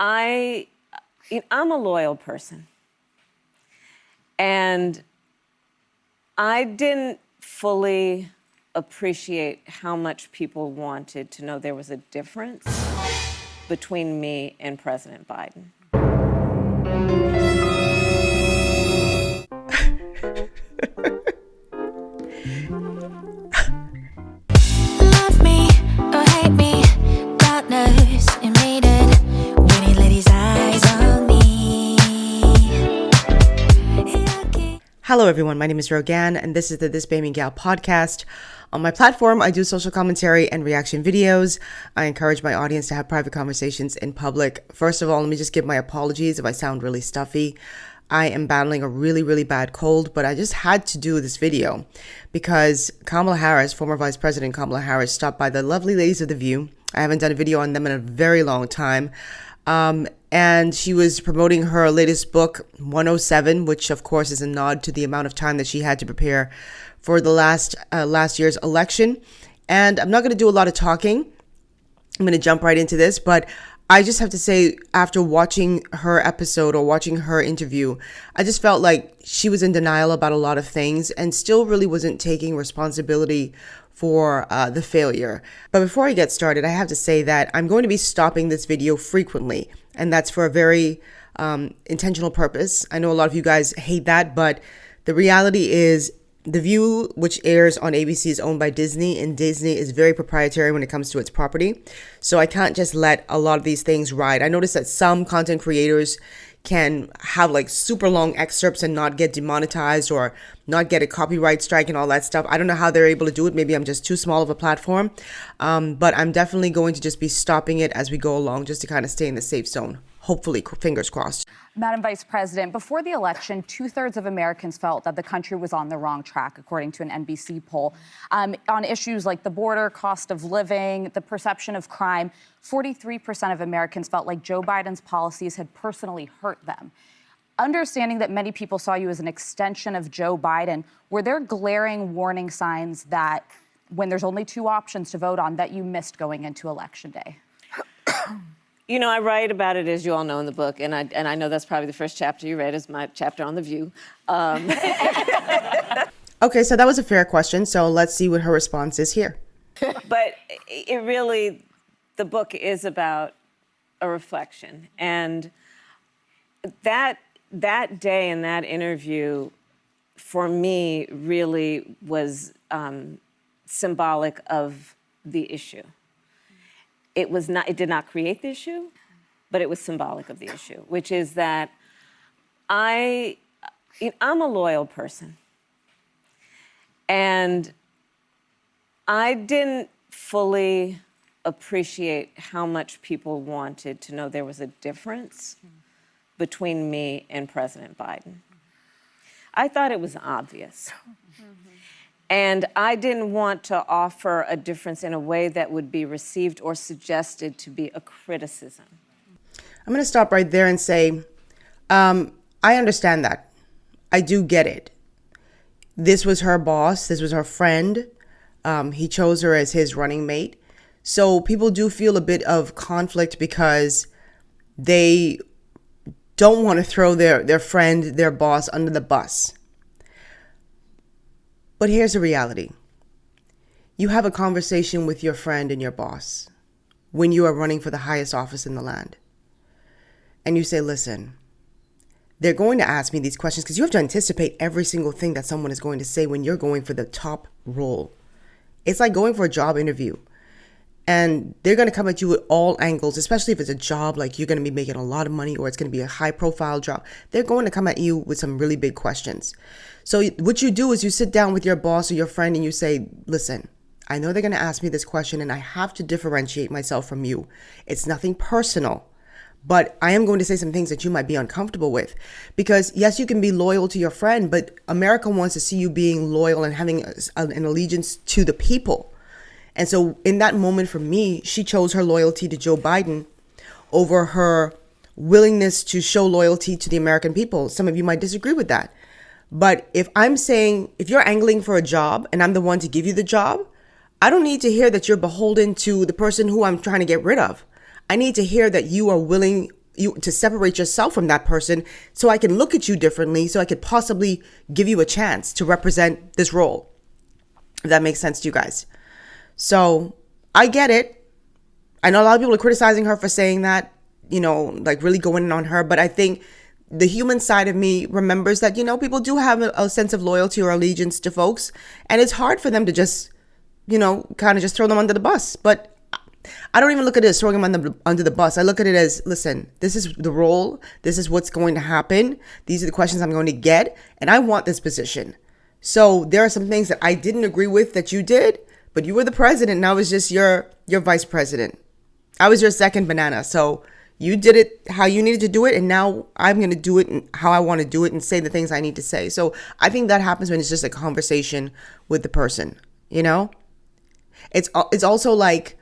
I'm a loyal person. And I didn't fully appreciate how much people wanted to know there was a difference between me and President Biden. Love me or hate me, partners in mated, waiting ladies' eyes on me. Hello everyone, my name is Rogan and this is the ThisBahamianGyal podcast. On my platform, I do social commentary and reaction videos. I encourage my audience to have private conversations in public. First of all, let me just give my apologies if I sound really stuffy. I am battling a really bad cold, but I just had to do this video because Kamala Harris, former Vice President Kamala Harris, stopped by the lovely ladies of The View. I haven't done a video on them in a very long time. And she was promoting her latest book, 107, which of course is a nod to the amount of time that she had to prepare for the last year's election. And I'm not going to do a lot of talking. I'm going to jump right into this, but I just have to say, after watching her episode or watching her interview, I just felt like she was in denial about a lot of things and still really wasn't taking responsibility for the failure. But before I get started, I have to say that I'm going to be stopping this video frequently, and that's for a very intentional purpose. I know a lot of you guys hate that, but the reality is The View, which airs on ABC, is owned by Disney, and Disney is very proprietary when it comes to its property. So I can't just let a lot of these things ride. I noticed that some content creators can have like super long excerpts and not get demonetized or not get a copyright strike and all that stuff. I don't know how they're able to do it. Maybe I'm just too small of a platform. But I'm definitely going to just be stopping it as we go along just to kind of stay in the safe zone. Hopefully, fingers crossed. Madam Vice President, before the election, 2/3 of Americans felt that the country was on the wrong track, according to an NBC poll. On issues like the border, cost of living, the perception of crime, 43% of Americans felt like Joe Biden's policies had personally hurt them. Understanding that many people saw you as an extension of Joe Biden, were there glaring warning signs that when there's only two options to vote on, that you missed going into Election Day? You know, I write about it, as you all know, in the book, and I know that's probably the first chapter you read is my chapter on The View. Okay, so that was a fair question. So let's see what her response is here. But it really, the book is about a reflection. And that day in that interview, for me, really was symbolic of the issue. It did not create the issue, but it was symbolic of the issue, which is that I'm a loyal person. And I didn't fully appreciate how much people wanted to know there was a difference between me and President Biden. I thought it was obvious. And I didn't want to offer a difference in a way that would be received or suggested to be a criticism. I'm going to stop right there and say, I understand that. I do get it. This was her boss. This was her friend. He chose her as his running mate. So people do feel a bit of conflict because they don't want to throw their friend, their boss, under the bus. But here's the reality. You have a conversation with your friend and your boss when you are running for the highest office in the land. And you say, listen, they're going to ask me these questions because you have to anticipate every single thing that someone is going to say when you're going for the top role. It's like going for a job interview. And they're going to come at you at all angles, especially if it's a job like you're going to be making a lot of money or it's going to be a high profile job. They're going to come at you with some really big questions. So what you do is you sit down with your boss or your friend and you say, listen, I know they're going to ask me this question and I have to differentiate myself from you. It's nothing personal, but I am going to say some things that you might be uncomfortable with. Because yes, you can be loyal to your friend, but America wants to see you being loyal and having an allegiance to the people. And so in that moment for me, she chose her loyalty to Joe Biden over her willingness to show loyalty to the American people. Some of you might disagree with that. But if I'm saying, if you're angling for a job and I'm the one to give you the job, I don't need to hear that you're beholden to the person who I'm trying to get rid of. I need to hear that you are willing to separate yourself from that person so I can look at you differently, so I could possibly give you a chance to represent this role. If that makes sense to you guys. So I get it. I know a lot of people are criticizing her for saying that, you know, like really going in on her. But I think the human side of me remembers that, you know, people do have a sense of loyalty or allegiance to folks. And it's hard for them to just, you know, kind of just throw them under the bus. But I don't even look at it as throwing them under the bus. I look at it as, listen, this is the role. This is what's going to happen. These are the questions I'm going to get. And I want this position. So there are some things that I didn't agree with that you did. But you were the president and I was just your vice president. I was your second banana. So you did it how you needed to do it. And now I'm going to do it how I want to do it and say the things I need to say. So I think that happens when it's just a conversation with the person, you know? It's also like,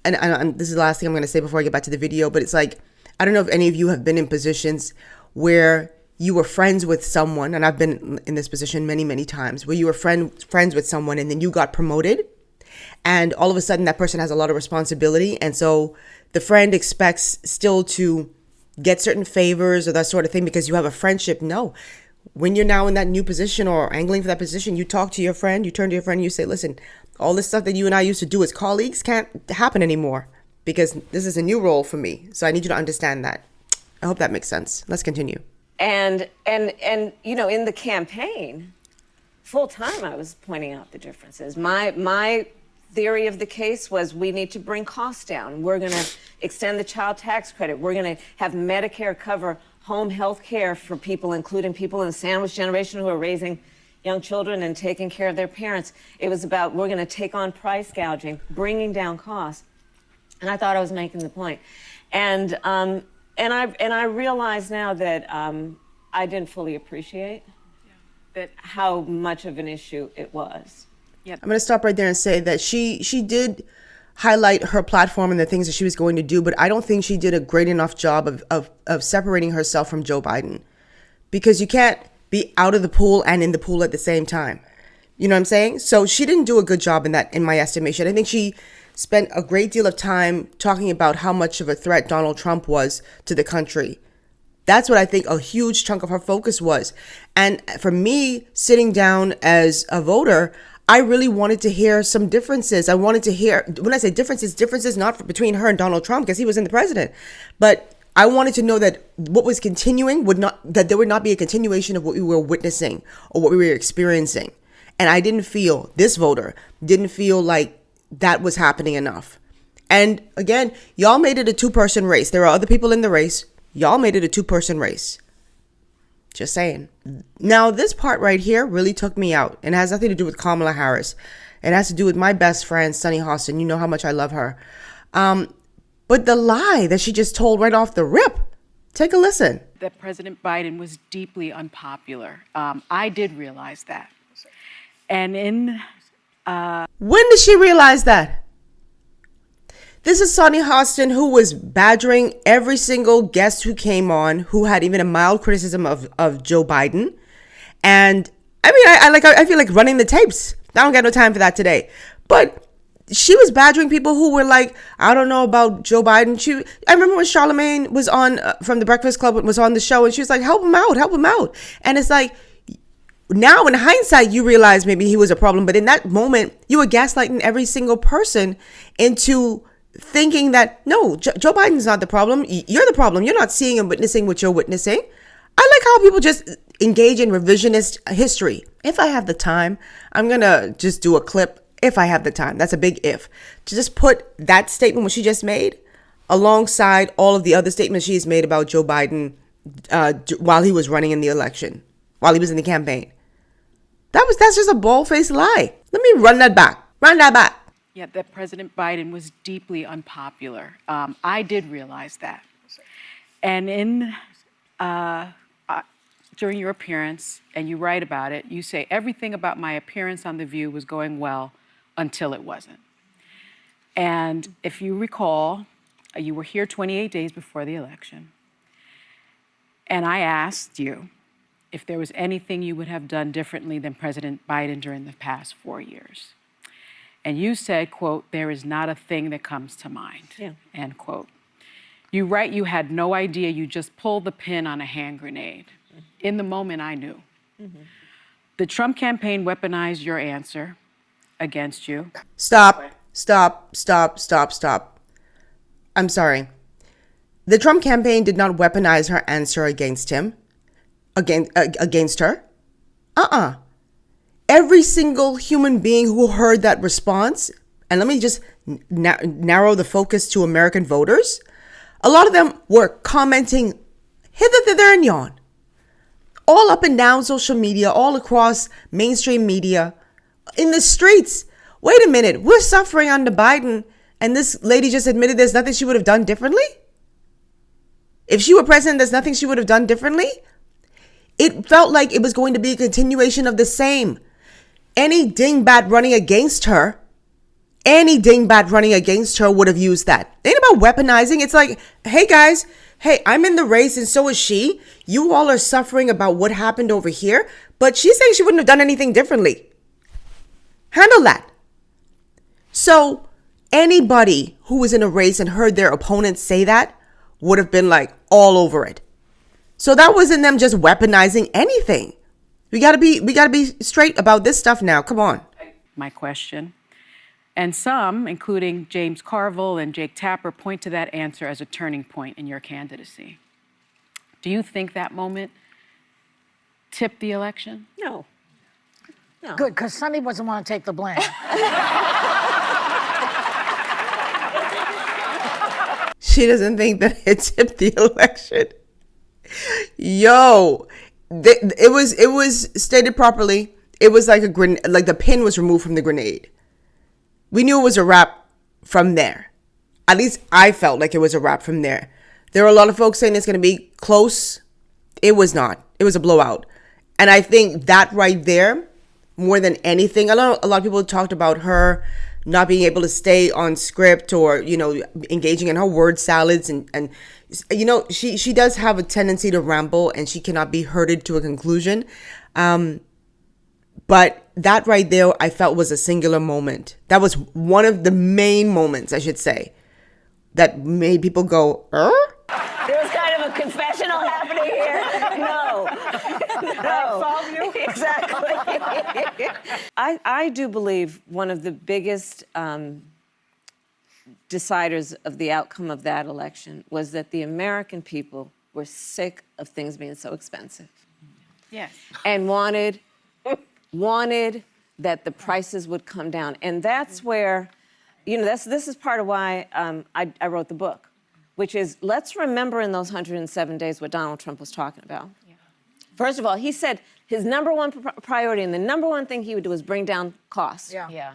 and this is the last thing I'm going to say before I get back to the video, but it's like, I don't know if any of you have been in positions where you were friends with someone, and I've been in this position many, many times, where you were friends with someone and then you got promoted and all of a sudden that person has a lot of responsibility. And so the friend expects still to get certain favors or that sort of thing because you have a friendship. No, when you're now in that new position or angling for that position, you talk to your friend, you turn to your friend, you say, listen, all this stuff that you and I used to do as colleagues can't happen anymore because this is a new role for me. So I need you to understand that. I hope that makes sense. Let's continue. And you know, in the campaign, full time, I was pointing out the differences. My theory of the case was we need to bring costs down. We're going to extend the child tax credit. We're going to have Medicare cover home health care for people, including people in the sandwich generation who are raising young children and taking care of their parents. It was about we're going to take on price gouging, bringing down costs. And I thought I was making the point. And I realize now that I didn't fully appreciate that how much of an issue it was. I'm going to stop right there and say that she did highlight her platform and the things that she was going to do, but I don't think she did a great enough job of separating herself from Joe Biden, because you can't be out of the pool and in the pool at the same time. You know what I'm saying? So she didn't do a good job in that, in my estimation. I think she spent a great deal of time talking about how much of a threat Donald Trump was to the country. That's what I think a huge chunk of her focus was. And for me, sitting down as a voter, I really wanted to hear some differences. I wanted to hear, when I say differences not between her and Donald Trump, because he wasn't the president, but I wanted to know that what was continuing that there would not be a continuation of what we were witnessing or what we were experiencing. And I didn't feel, this voter didn't feel like that was happening enough. And again, y'all made it a two-person race. There are other people in the race. Y'all made it a two-person race. Just saying. Now, this part right here really took me out, and it has nothing to do with Kamala Harris. It has to do with my best friend, Sunny Hostin. You know how much I love her. But the lie that she just told right off the rip, take a listen. That President Biden was deeply unpopular. I did realize that. And when did she realize that? This is Sunny Hostin, who was badgering every single guest who came on, who had even a mild criticism of Joe Biden. And I mean, I feel like running the tapes. I don't got no time for that today. But she was badgering people who were like, I don't know about Joe Biden. I remember when Charlemagne was on from the Breakfast Club, was on the show, and she was like, help him out. And it's like, now in hindsight, you realize maybe he was a problem. But in that moment, you were gaslighting every single person into thinking that, no, Joe Biden's not the problem. You're the problem. You're not seeing and witnessing what you're witnessing. I like how people just engage in revisionist history. If I have the time, I'm going to just do a clip. If I have the time, that's a big if, to just put that statement, what she just made, alongside all of the other statements she's made about Joe Biden while he was running in the election, while he was in the campaign. That's just a bald-faced lie. Let me run that back. Yeah, that President Biden was deeply unpopular. I did realize that. And during your appearance, and you write about it, you say, everything about my appearance on The View was going well until it wasn't. And if you recall, you were here 28 days before the election. And I asked you if there was anything you would have done differently than President Biden during the past 4 years. And you said, quote, there is not a thing that comes to mind, end quote. You write you had no idea, you just pulled the pin on a hand grenade. In the moment, I knew. The Trump campaign weaponized your answer against you. Stop. I'm sorry. The Trump campaign did not weaponize her answer against him, against her. Every single human being who heard that response, and let me just narrow the focus to American voters, a lot of them were commenting hither, thither, and yon, all up and down social media, all across mainstream media, in the streets. Wait a minute, we're suffering under Biden, and this lady just admitted there's nothing she would have done differently? If she were president, there's nothing she would have done differently? It felt like it was going to be a continuation of the same. Any dingbat running against her would have used that. It ain't about weaponizing. It's like, hey guys, hey, I'm in the race and so is she. You all are suffering about what happened over here, but she's saying she wouldn't have done anything differently. Handle that. So anybody who was in a race and heard their opponent say that would have been like all over it. So that wasn't them just weaponizing anything. We gotta be straight about this stuff now. Come on. My question. And some, including James Carville and Jake Tapper, point to that answer as a turning point in your candidacy. Do you think that moment tipped the election? No. Good, because Sonny doesn't want to take the blame. She doesn't think that it tipped the election. Yo, it was stated properly. It was like like the pin was removed from the grenade. We knew it was a wrap from there. At least I felt like it was a wrap from there. There were a lot of folks saying it's going to be close. It was not. It was a blowout. And I think that right there, more than anything, a lot of people talked about her not being able to stay on script or, engaging in her word salads. And she does have a tendency to ramble and she cannot be herded to a conclusion. But that right there, I felt was a singular moment. That was one of the main moments, I should say, that made people go, There was kind of a confessional happening here. No. Solve you? Exactly. I do believe one of the biggest deciders of the outcome of that election was that the American people were sick of things being so expensive. Yes. And wanted that the prices would come down. And that's where, this is part of why I wrote the book, which is let's remember in those 107 days what Donald Trump was talking about. Yeah. First of all, he said his number one priority and the number one thing he would do was bring down costs. Yeah.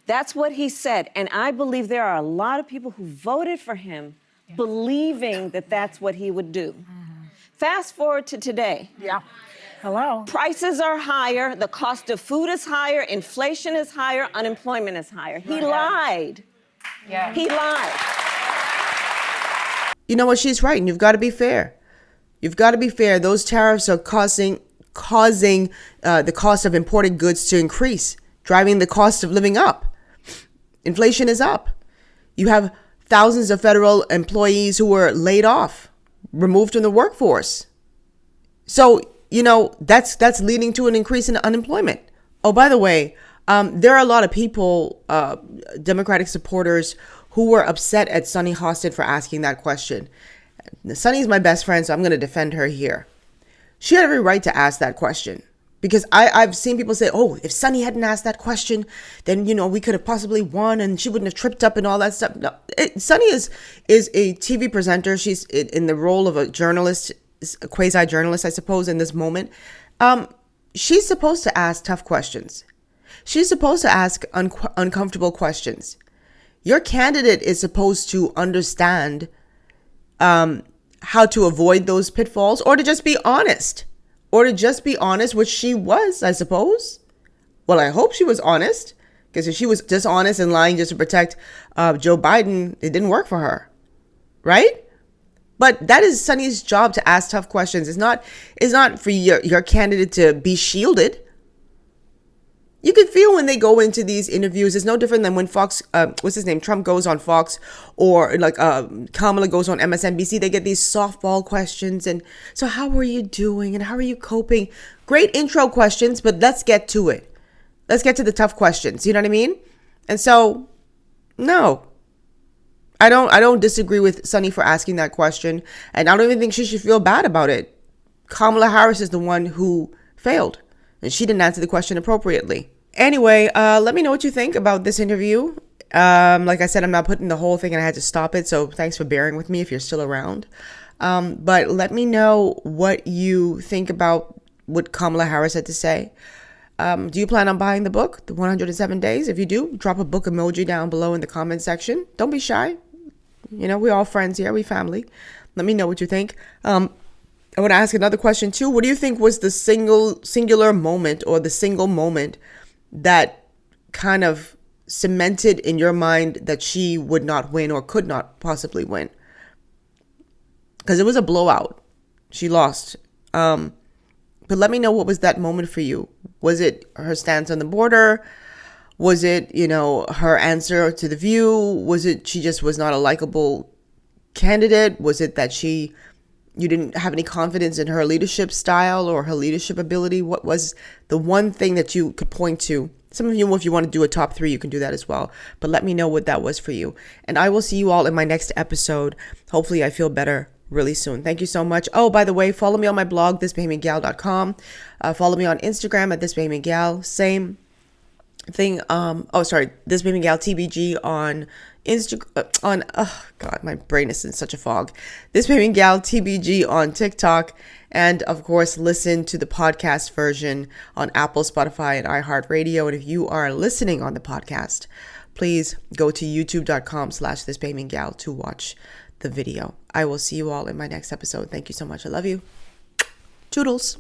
That's what he said. And I believe there are a lot of people who voted for him believing that that's what he would do. Fast forward to today. Yeah. Hello. Prices are higher, the cost of food is higher, inflation is higher, unemployment is higher. He lied. Yeah. He lied. You know what? She's right. And you've got to be fair. You've got to be fair. Those tariffs are causing the cost of imported goods to increase, driving the cost of living up. Inflation is up. You have thousands of federal employees who were laid off, removed from the workforce. So, that's leading to an increase in unemployment. Oh, by the way, there are a lot of people, Democratic supporters, who were upset at Sunny Hostin for asking that question. Sunny's my best friend, so I'm going to defend her here. She had every right to ask that question. Because I've seen people say, oh, if Sunny hadn't asked that question, then, we could have possibly won and she wouldn't have tripped up and all that stuff. No, Sunny is a TV presenter. She's in the role of a journalist, a quasi-journalist, I suppose, in this moment. She's supposed to ask tough questions. She's supposed to ask uncomfortable questions. Your candidate is supposed to understand how to avoid those pitfalls or to just be honest. Which she was, I suppose. Well, I hope she was honest, because if she was dishonest and lying just to protect Joe Biden, it didn't work for her, right? But that is Sunny's job, to ask tough questions. It's not for your candidate to be shielded. You can feel when they go into these interviews. It's no different than when Trump goes on Fox, or like Kamala goes on MSNBC. They get these softball questions. And so how are you doing? And how are you coping? Great intro questions, but let's get to it. Let's get to the tough questions. You know what I mean? And so, no. I don't disagree with Sunny for asking that question. And I don't even think she should feel bad about it. Kamala Harris is the one who failed. And she didn't answer the question appropriately. Anyway, let me know what you think about this interview. Like I said, I'm not putting the whole thing and I had to stop it. So thanks for bearing with me if you're still around. But let me know what you think about what Kamala Harris had to say. Do you plan on buying the book, The 107 Days? If you do, drop a book emoji down below in the comment section. Don't be shy. You know, we're all friends here. We family. Let me know what you think. I want to ask another question too. What do you think was the singular moment, or the single moment that kind of cemented in your mind that she would not win or could not possibly win? Because it was a blowout. She lost. But let me know, what was that moment for you? Was it her stance on the border? Was it, her answer to The View? Was it she just was not a likable candidate? Was it that you didn't have any confidence in her leadership style or her leadership ability? What was the one thing that you could point to? Some of you, if you want to do a top 3, you can do that as well. But let me know what that was for you. And I will see you all in my next episode. Hopefully I feel better really soon. Thank you so much. Oh, by the way, follow me on my blog, ThisBahamianGyal.com. Follow me on Instagram at ThisBahamianGyal. Same thing. ThisBahamianGyal TBG on Instagram. Oh God, my brain is in such a fog. ThisBahamianGyal TBG on TikTok. And of course, listen to the podcast version on Apple, Spotify, and iHeartRadio. And if you are listening on the podcast, please go to youtube.com/ThisBahamianGyal to watch the video. I will see you all in my next episode. Thank you so much. I love you. Toodles.